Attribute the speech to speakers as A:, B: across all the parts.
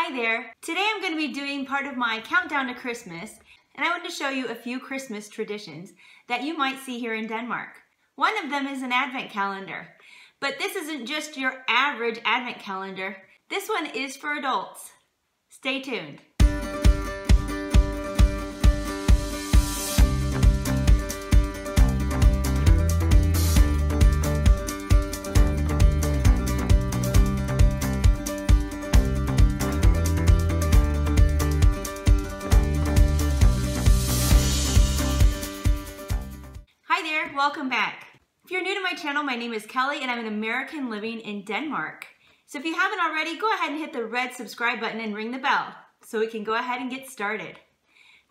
A: Hi there! Today I'm going to be doing part of my countdown to Christmas, and I want to show you a few Christmas traditions that you might see here in Denmark. One of them is an advent calendar, but this isn't just your average advent calendar. This one is for adults. Stay tuned. Welcome back. If you're new to my channel, my name is Kelly and I'm an American living in Denmark. So if you haven't already, go ahead and hit the red subscribe button and ring the bell so we can go ahead and get started.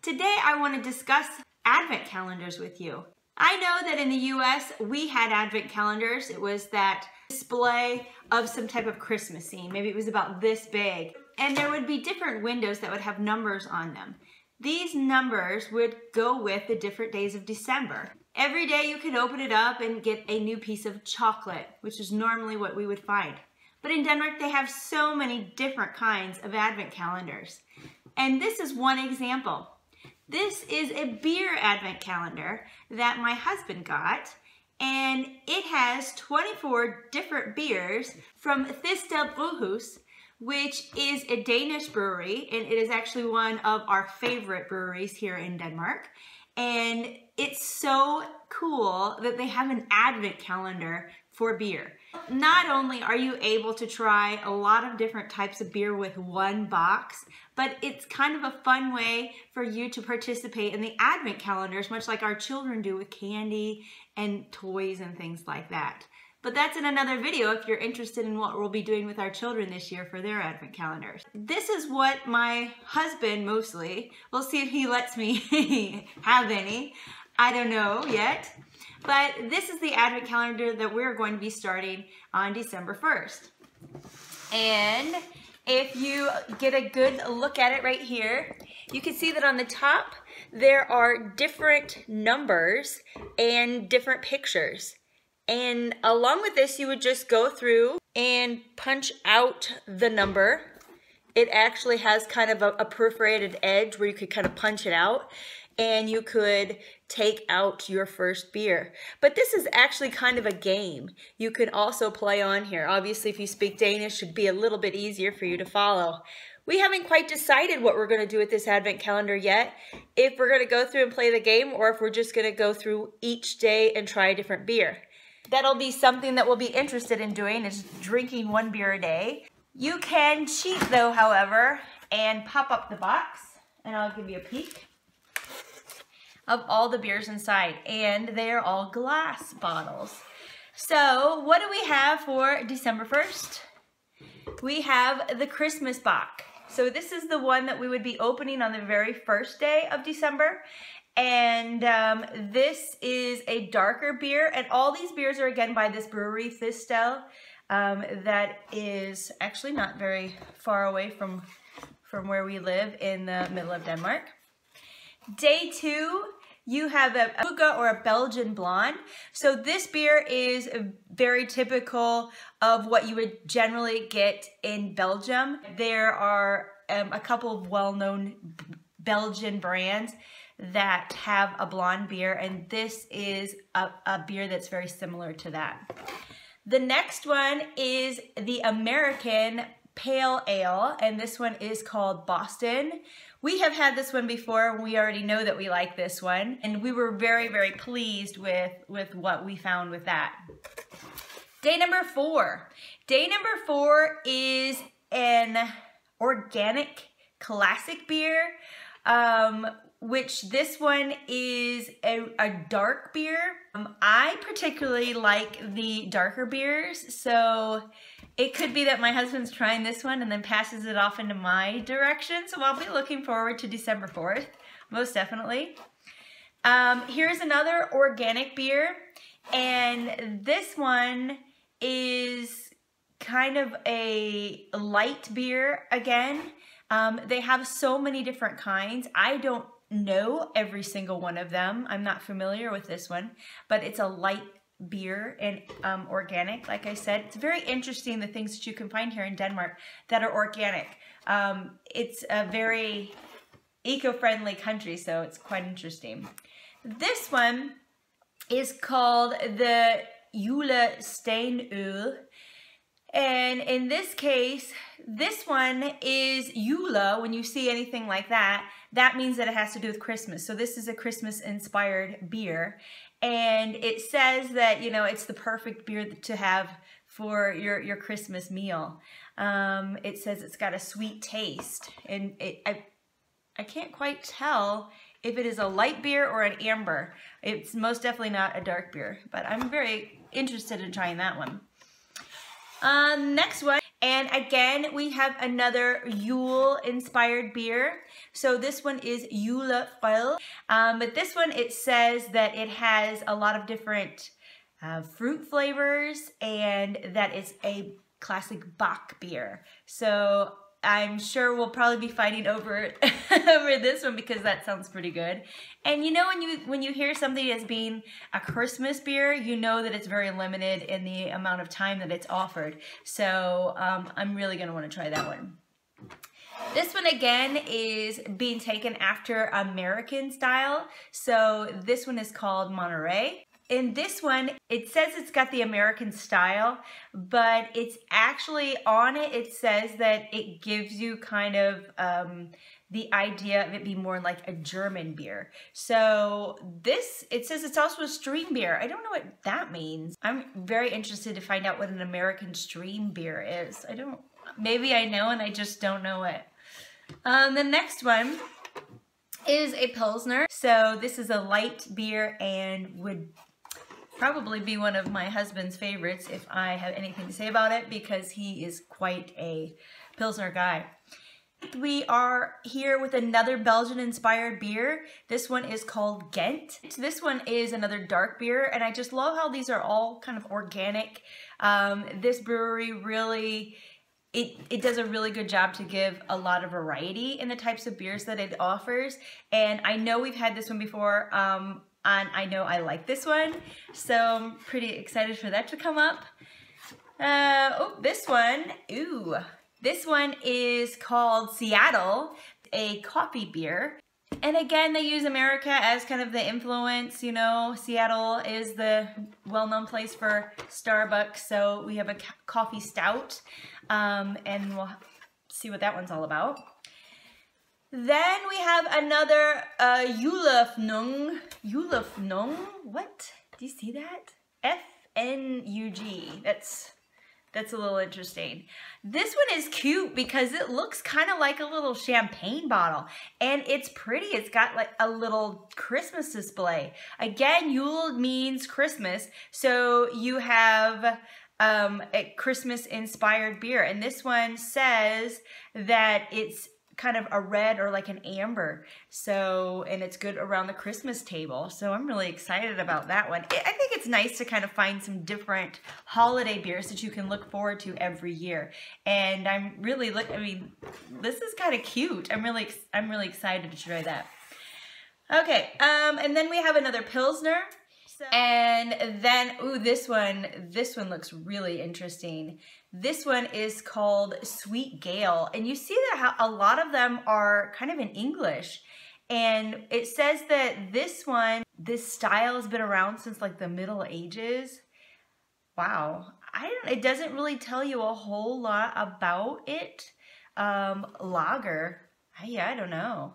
A: Today I want to discuss advent calendars with you. I know that in the US we had advent calendars. It was that display of some type of Christmas scene. Maybe it was about this big. And there would be different windows that would have numbers on them. These numbers would go with the different days of December. Every day you could open it up and get a new piece of chocolate, which is normally what we would find. But in Denmark, they have so many different kinds of advent calendars. And this is one example. This is a beer advent calendar that my husband got, and it has 24 different beers from Thisted Bryghus, which is a Danish brewery, and it is actually one of our favorite breweries here in Denmark. And it's so cool that they have an advent calendar for beer. Not only are you able to try a lot of different types of beer with one box, but it's kind of a fun way for you to participate in the advent calendars, much like our children do with candy and toys and things like that. But that's in another video if you're interested in what we'll be doing with our children this year for their advent calendars. This is what my husband mostly, we'll see if he lets me have any. I don't know yet. But this is the advent calendar that we're going to be starting on December 1st. And if you get a good look at it right here, you can see that on the top there are different numbers and different pictures. And along with this, you would just go through and punch out the number. It actually has kind of a perforated edge where you could kind of punch it out, and you could take out your first beer. But this is actually kind of a game you can also play on here. Obviously, if you speak Danish, it should be a little bit easier for you to follow. We haven't quite decided what we're going to do with this advent calendar yet. If we're going to go through and play the game, or if we're just going to go through each day and try a different beer. That'll be something that we'll be interested in doing, is drinking one beer a day. You can cheat though, however, and pop up the box, and I'll give you a peek of all the beers inside, and they're all glass bottles. So what do we have for December 1st? We have the Christmas bock. So this is the one that we would be opening on the very first day of December. And this is a darker beer, and all these beers are again by this brewery, Thisted, that is actually not very far away from where we live in the middle of Denmark. Day 2, you have a Brugge or a Belgian blonde. So this beer is very typical of what you would generally get in Belgium. There are a couple of well-known Belgian brands that have a blonde beer, and this is a beer that's very similar to that. The next one is the American Pale Ale, and this one is called Boston. We have had this one before, and we already know that we like this one, and we were very, very pleased with what we found with that. Day number 4. Day number 4 is an organic classic beer, which this one is a dark beer. I particularly like the darker beers, so it could be that my husband's trying this one and then passes it off into my direction, so I'll be looking forward to December 4th, most definitely. Here's another organic beer, and this one is kind of a light beer again. They have so many different kinds. I don't know every single one of them. I'm not familiar with this one, but it's a light beer and organic. Like I said, it's very interesting the things that you can find here in Denmark that are organic. It's a very eco-friendly country, so it's quite interesting. This one is called the Jule Steinöl. And in this case, this one is Jule. When you see anything like that, that means that it has to do with Christmas. So this is a Christmas-inspired beer. And it says that, you know, it's the perfect beer to have for your Christmas meal. It says it's got a sweet taste. And I can't quite tell if it is a light beer or an amber. It's most definitely not a dark beer, but I'm very interested in trying that one. Next one, and again, we have another Yule inspired beer. So this one is Jule Frill. But this one, it says that it has a lot of different fruit flavors and that it's a classic Bock beer. So I'm sure we'll probably be fighting over over this one because that sounds pretty good. And you know, when you hear something as being a Christmas beer, you know that it's very limited in the amount of time that it's offered. So I'm really going to want to try that one. This one again is being taken after American style. So this one is called Monterey. In this one, it says it's got the American style, but it's actually on it, it says that it gives you kind of the idea of it being more like a German beer. So this, it says it's also a stream beer. I don't know what that means. I'm very interested to find out what an American stream beer is. Maybe I know and I just don't know it. The next one is a Pilsner. So this is a light beer and would probably be one of my husband's favorites if I have anything to say about it because he is quite a Pilsner guy. We are here with another Belgian-inspired beer. This one is called Ghent. This one is another dark beer, and I just love how these are all kind of organic. This brewery really, it does a really good job to give a lot of variety in the types of beers that it offers. And I know we've had this one before, and I know I like this one, so I'm pretty excited for that to come up. This one, this one is called Seattle, a coffee beer. And again, they use America as kind of the influence, you know. Seattle is the well-known place for Starbucks, so we have a coffee stout, and we'll see what that one's all about. Then we have another Julefnung. Julefnung? What? Do you see that? F-N-U-G. That's a little interesting. This one is cute because it looks kind of like a little champagne bottle. And it's pretty. It's got like a little Christmas display. Again, Yule means Christmas. So you have a Christmas-inspired beer. And this one says that it's kind of a red or like an amber, so, and it's good around the Christmas table, so I'm really excited about that one. I think it's nice to kind of find some different holiday beers that you can look forward to every year, and I mean, this is kind of cute. I'm really excited to try that. Okay, and then we have another Pilsner. And then, this one looks really interesting. This one is called Sweet Gale, and you see that how a lot of them are kind of in English. And it says that this style has been around since like the Middle Ages. Wow, it doesn't really tell you a whole lot about it. Lager, I don't know.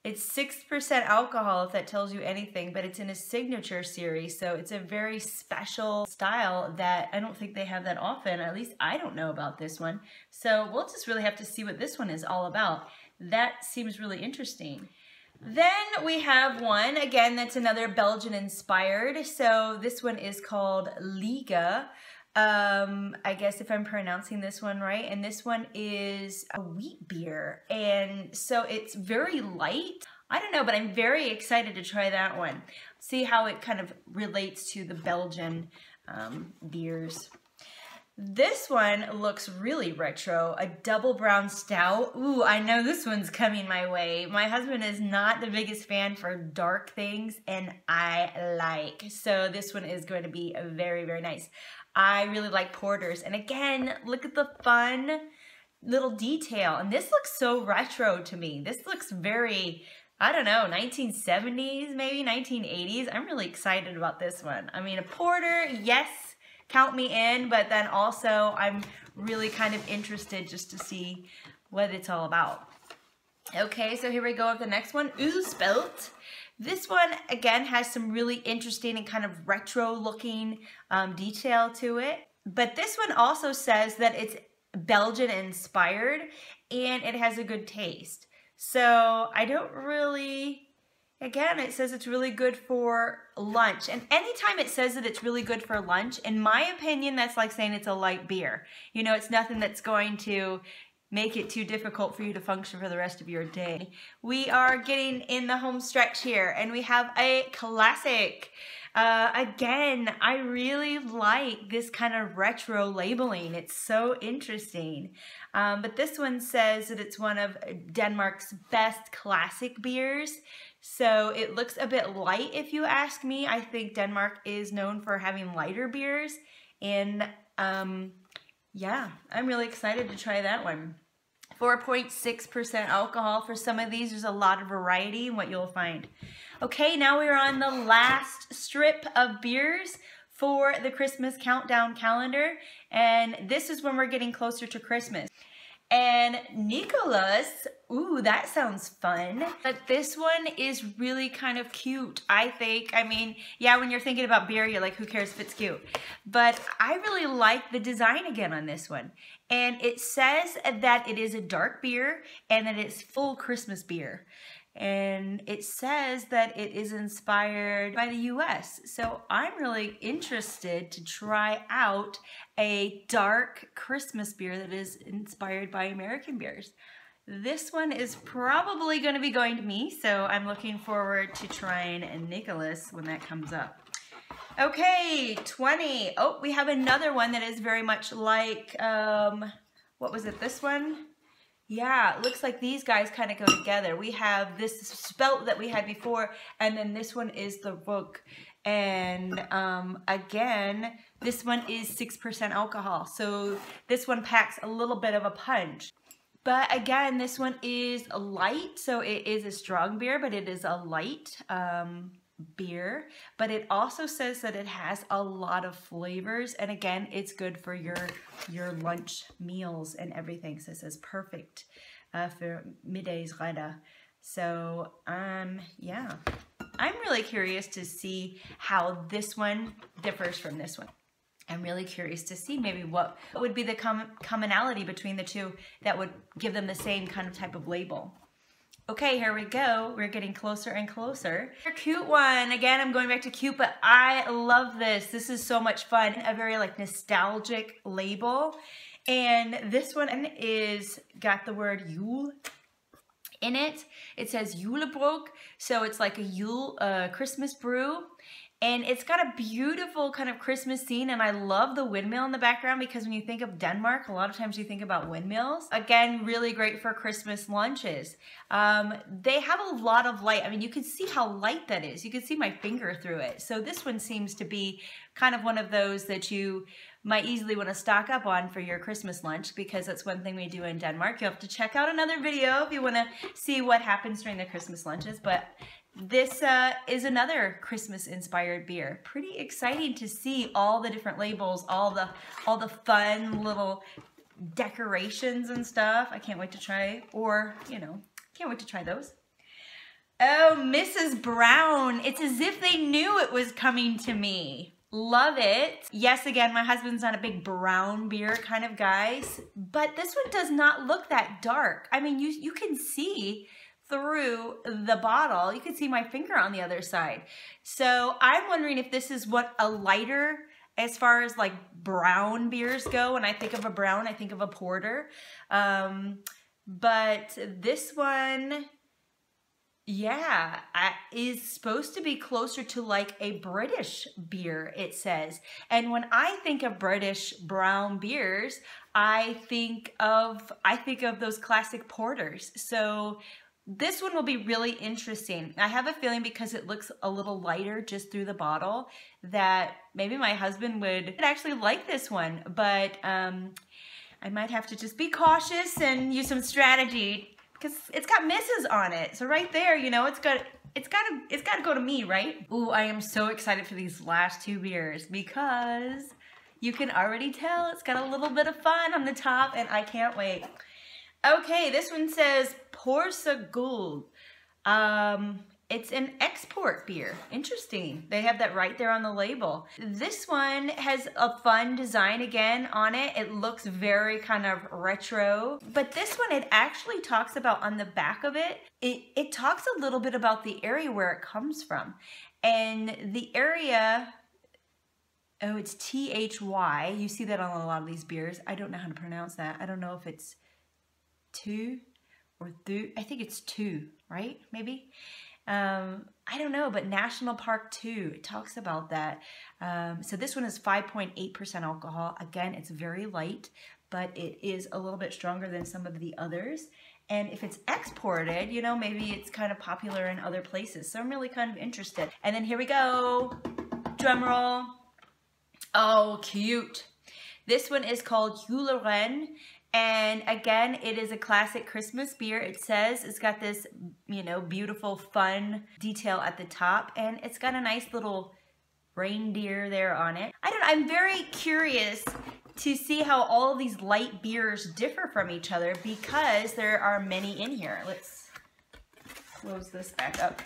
A: It's 6% alcohol, if that tells you anything, but it's in a signature series, so it's a very special style that I don't think they have that often. At least I don't know about this one. So we'll just really have to see what this one is all about. That seems really interesting. Then we have one, again, that's another Belgian-inspired. So this one is called Liga. I guess if I'm pronouncing this one right, and this one is a wheat beer, and so it's very light. I don't know, but I'm very excited to try that one. See how it kind of relates to the Belgian beers. This one looks really retro, a double brown stout. Ooh, I know this one's coming my way. My husband is not the biggest fan for dark things, and I like. So this one is going to be very, very nice. I really like porters. And again, look at the fun. little detail. And this looks so retro to me. This looks very, I don't know, 1970s, maybe 1980s. I'm really excited about this one. I mean, a porter, yes, count me in, but then also I'm really kind of interested just to see what it's all about. Okay, so here we go with the next one, Uspelt. This one, again, has some really interesting and kind of retro looking detail to it. But this one also says that it's Belgian inspired and it has a good taste. So I don't really, again, it says it's really good for lunch. And anytime it says that it's really good for lunch, in my opinion, that's like saying it's a light beer. You know, it's nothing that's going to make it too difficult for you to function for the rest of your day. We are getting in the home stretch here and we have a classic. Again, I really like this kind of retro labeling. It's so interesting. But this one says that it's one of Denmark's best classic beers. So it looks a bit light if you ask me. I think Denmark is known for having lighter beers. And yeah, I'm really excited to try that one. 4.6% alcohol for some of these. There's a lot of variety in what you'll find. Okay, now we're on the last strip of beers for the Christmas countdown calendar. And this is when we're getting closer to Christmas. And Nicholas, ooh, that sounds fun. But this one is really kind of cute, I think. I mean, yeah, when you're thinking about beer, you're like, who cares if it's cute? But I really like the design again on this one. And it says that it is a dark beer and that it's full Christmas beer. And it says that it is inspired by the US. So I'm really interested to try out a dark Christmas beer that is inspired by American beers. This one is probably going to be going to me, so I'm looking forward to trying Nicholas when that comes up. Okay, 20. Oh, we have another one that is very much like, what was it, this one? Yeah, it looks like these guys kind of go together. We have this spelt that we had before, and then this one is the Rook. And again, this one is 6% alcohol. So this one packs a little bit of a punch. But again, this one is light, so it is a strong beer, but it is a light beer. But it also says that it has a lot of flavors, and again, it's good for your lunch meals and everything. So it says perfect for middagsredder. So yeah, I'm really curious to see how this one differs from this one. I'm really curious to see maybe what would be the commonality between the two that would give them the same kind of type of label. Okay, here we go. We're getting closer and closer. A cute one. Again, I'm going back to cute, but I love this. This is so much fun. A very like nostalgic label. And this one is got the word Yule in it. It says Julebroek, so it's like a Yule Christmas brew. And it's got a beautiful kind of Christmas scene, and I love the windmill in the background because when you think of Denmark, a lot of times you think about windmills. Again, really great for Christmas lunches. They have a lot of light. I mean, you can see how light that is. You can see my finger through it. So this one seems to be kind of one of those that you might easily want to stock up on for your Christmas lunch, because that's one thing we do in Denmark. You'll have to check out another video if you want to see what happens during the Christmas lunches. But this is another Christmas-inspired beer. Pretty exciting to see all the different labels, all the fun little decorations and stuff. I can't wait to try, or, you know, can't wait to try those. Oh, Mrs. Brown. It's as if they knew it was coming to me. Love it. Yes, again, my husband's not a big brown beer kind of guy, but this one does not look that dark. I mean, you can see through the bottle. You can see my finger on the other side. So I'm wondering if this is what a lighter, as far as like brown beers go. When I think of a brown, I think of a porter. But this one, yeah, is supposed to be closer to like a British beer, it says. And when I think of British brown beers, I think of those classic porters. So this one will be really interesting. I have a feeling because it looks a little lighter just through the bottle that maybe my husband would actually like this one. But I might have to just be cautious and use some strategy because it's got misses on it. So right there, you know, it's got to go to me, right? Ooh, I am so excited for these last two beers because you can already tell it's got a little bit of fun on the top and I can't wait. Okay, this one says Portugal. It's an export beer. Interesting. They have that right there on the label. This one has a fun design again on it. It looks very kind of retro. But this one, it actually talks about on the back of it, it talks a little bit about the area where it comes from. And the area, oh, it's T-H-Y. You see that on a lot of these beers. I don't know how to pronounce that. I don't know if it's two or thu. I think it's two, right? Maybe. I don't know, but National Park 2, it talks about that. So this one is 5.8% alcohol. Again, it's very light, but it is a little bit stronger than some of the others. And if it's exported, you know, maybe it's kind of popular in other places. So I'm really kind of interested. And then here we go. Drum roll. Oh, cute. This one is called Julereine. And again, it is a classic Christmas beer. It says it's got this, you know, beautiful, fun detail at the top. And it's got a nice little reindeer there on it. I'm very curious to see how all of these light beers differ from each other because there are many in here. Let's close this back up.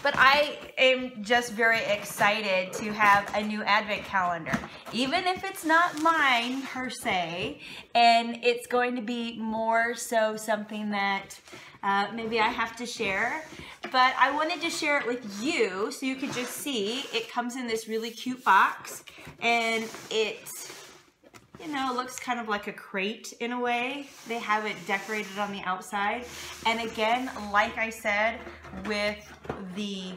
A: But I am just very excited to have a new advent calendar, even if it's not mine per se, and it's going to be more so something that maybe I have to share. But I wanted to share it with you so you could just see. It comes in this really cute box, and it, you know, looks kind of like a crate in a way. They have it decorated on the outside. And again, like I said, with the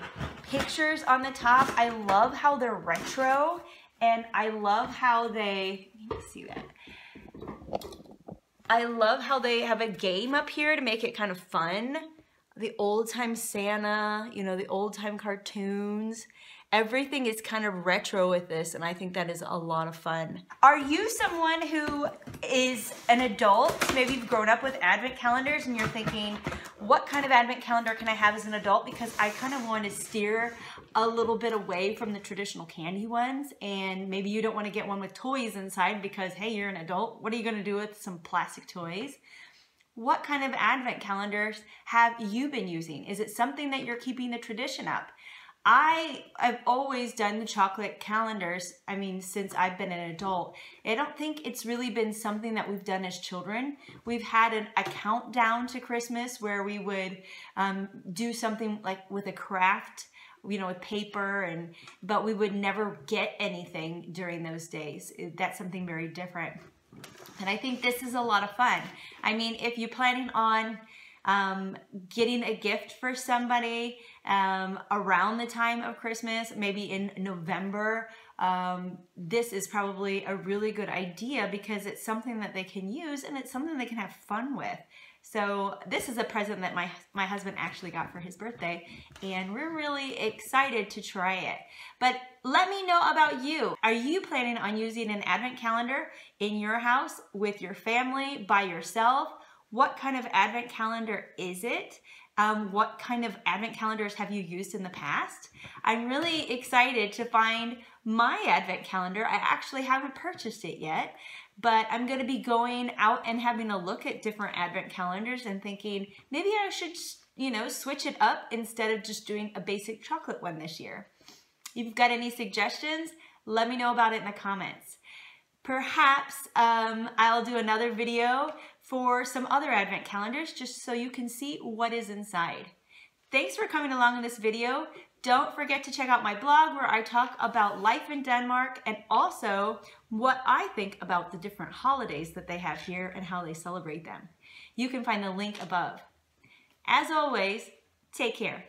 A: pictures on the top, I love how they're retro and I love how they, let me see that. I love how they have a game up here to make it kind of fun. The old time Santa, you know, the old time cartoons. Everything is kind of retro with this, and I think that is a lot of fun. Are you someone who is an adult? Maybe you've grown up with advent calendars and you're thinking, what kind of advent calendar can I have as an adult? Because I kind of want to steer a little bit away from the traditional candy ones, and maybe you don't want to get one with toys inside because, hey, you're an adult. What are you going to do with some plastic toys? What kind of advent calendars have you been using? Is it something that you're keeping the tradition up? I've always done the chocolate calendars, I mean, since I've been an adult. I don't think it's really been something that we've done as children. We've had a countdown to Christmas where we would do something like with a craft, you know, with paper, but we would never get anything during those days. That's something very different. And I think this is a lot of fun. I mean, if you're planning on getting a gift for somebody around the time of Christmas, maybe in November, this is probably a really good idea because it's something that they can use and it's something they can have fun with. So this is a present that my husband actually got for his birthday, and we're really excited to try it. But let me know about you. Are you planning on using an advent calendar in your house, with your family, by yourself? What kind of advent calendar is it? What kind of advent calendars have you used in the past? I'm really excited to find my advent calendar. I actually haven't purchased it yet, but I'm going to be going out and having a look at different advent calendars and thinking maybe I should, you know, switch it up instead of just doing a basic chocolate one this year. If you've got any suggestions, let me know about it in the comments. Perhaps I'll do another video for some other advent calendars just so you can see what is inside. Thanks for coming along in this video. Don't forget to check out my blog where I talk about life in Denmark and also what I think about the different holidays that they have here and how they celebrate them. You can find the link above. As always, take care.